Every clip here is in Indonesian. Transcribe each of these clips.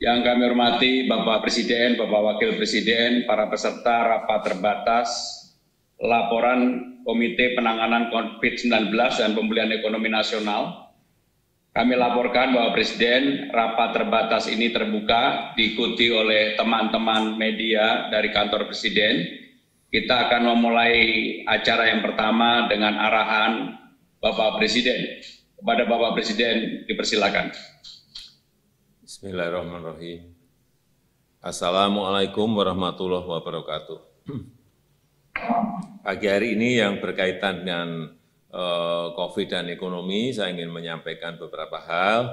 Yang kami hormati Bapak Presiden, Bapak Wakil Presiden, para peserta rapat terbatas laporan Komite Penanganan COVID-19 dan Pemulihan Ekonomi Nasional. Kami laporkan bahwa Presiden rapat terbatas ini terbuka, diikuti oleh teman-teman media dari kantor Presiden. Kita akan memulai acara yang pertama dengan arahan Bapak Presiden. Kepada Bapak Presiden, dipersilakan. Bismillahirrahmanirrahim. Assalamualaikum warahmatullahi wabarakatuh. Pagi hari ini yang berkaitan dengan COVID dan ekonomi, saya ingin menyampaikan beberapa hal.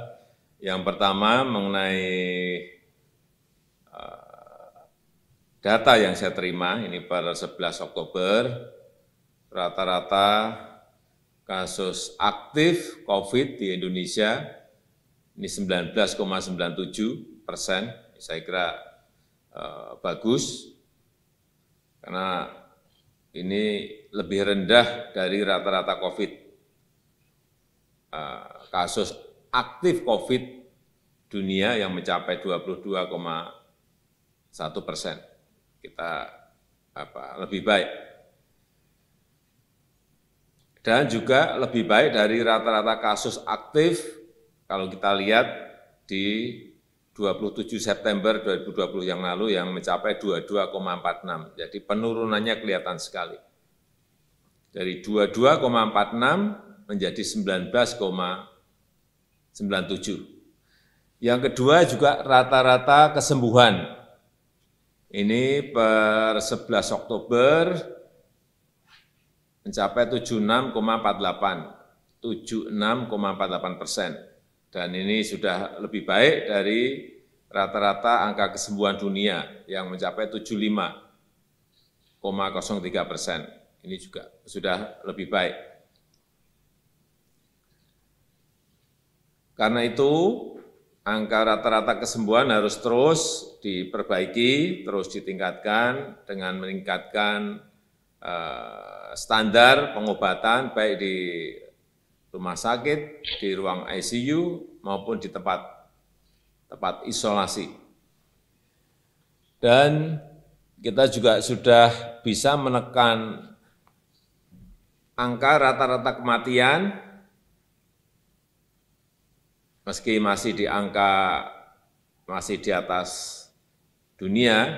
Yang pertama mengenai data yang saya terima, ini pada 11 Oktober, rata-rata kasus aktif COVID di Indonesia ini 19,97%, saya kira bagus, karena ini lebih rendah dari rata-rata COVID. Kasus aktif COVID dunia yang mencapai 22,1%. Kita lebih baik. Dan juga lebih baik dari rata-rata kasus aktif kalau kita lihat di 27 September 2020 yang lalu yang mencapai 22,46. Jadi penurunannya kelihatan sekali. Dari 22,46 menjadi 19,97. Yang kedua juga rata-rata kesembuhan. Ini per 11 Oktober mencapai 76,48%. Dan ini sudah lebih baik dari rata-rata angka kesembuhan dunia yang mencapai 75,03%. Ini juga sudah lebih baik. Karena itu, angka rata-rata kesembuhan harus terus diperbaiki, terus ditingkatkan dengan meningkatkan standar pengobatan baik di rumah sakit, di ruang ICU, maupun di tempat isolasi. Dan kita juga sudah bisa menekan angka rata-rata kematian, meski masih di atas dunia,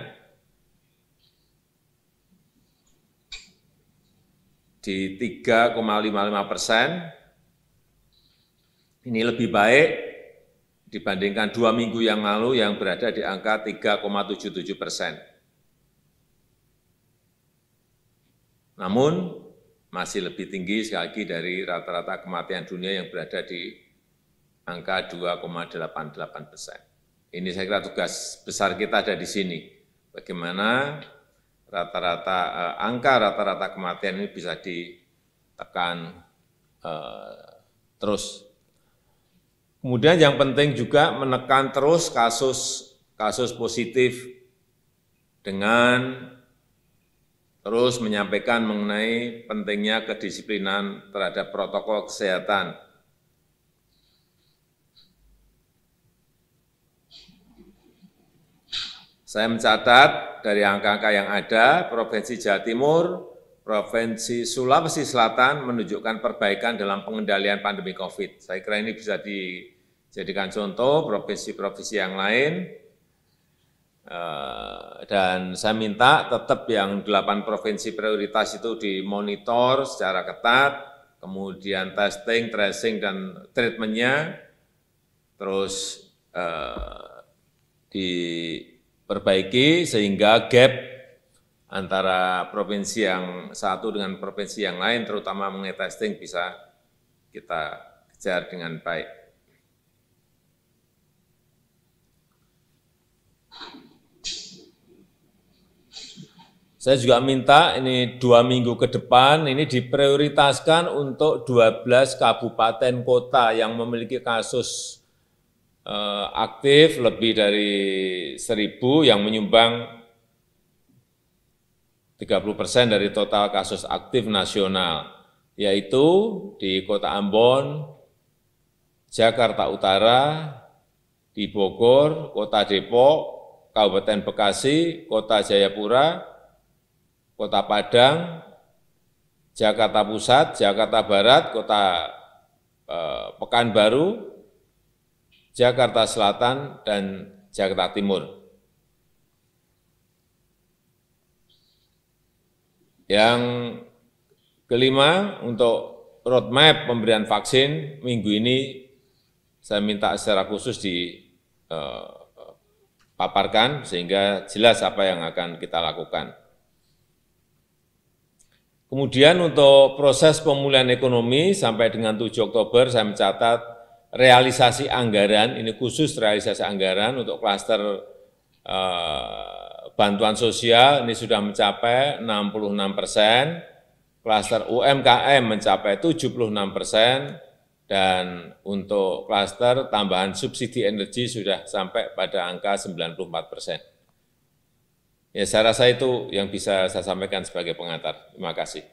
di 3,55%. Ini lebih baik dibandingkan 2 minggu yang lalu yang berada di angka 3,77%. Namun, masih lebih tinggi sekali lagi dari rata-rata kematian dunia yang berada di angka 2,88%. Ini saya kira tugas besar kita ada di sini. Bagaimana angka rata-rata kematian ini bisa ditekan terus. Kemudian yang penting juga menekan terus kasus positif dengan terus menyampaikan mengenai pentingnya kedisiplinan terhadap protokol kesehatan. Saya mencatat dari angka-angka yang ada, Provinsi Jawa Timur, Provinsi Sulawesi Selatan menunjukkan perbaikan dalam pengendalian pandemi COVID. Saya kira ini bisa dijadikan contoh provinsi-provinsi yang lain. Dan saya minta tetap yang 8 provinsi prioritas itu dimonitor secara ketat, kemudian testing, tracing, dan treatment-nya terus diperbaiki sehingga gap antara provinsi yang satu dengan provinsi yang lain, terutama mengenai testing, bisa kita kejar dengan baik. Saya juga minta ini 2 minggu ke depan ini diprioritaskan untuk 12 kabupaten kota yang memiliki kasus aktif lebih dari 1.000 yang menyumbang 30% dari total kasus aktif nasional, yaitu di Kota Ambon, Jakarta Utara, di di Bogor, Kota Depok, Kabupaten Bekasi, Kota Jayapura, Kota Padang, Jakarta Pusat, Jakarta Barat, Kota Pekanbaru, Jakarta Selatan, dan Jakarta Timur. Yang kelima, untuk roadmap pemberian vaksin minggu ini saya minta secara khusus dipaparkan sehingga jelas apa yang akan kita lakukan. Kemudian untuk proses pemulihan ekonomi sampai dengan 7 Oktober saya mencatat realisasi anggaran, ini khusus realisasi anggaran untuk klaster bantuan sosial ini sudah mencapai 66%, klaster UMKM mencapai 76%, dan untuk klaster tambahan subsidi energi sudah sampai pada angka 94%. Ya, saya rasa itu yang bisa saya sampaikan sebagai pengantar. Terima kasih.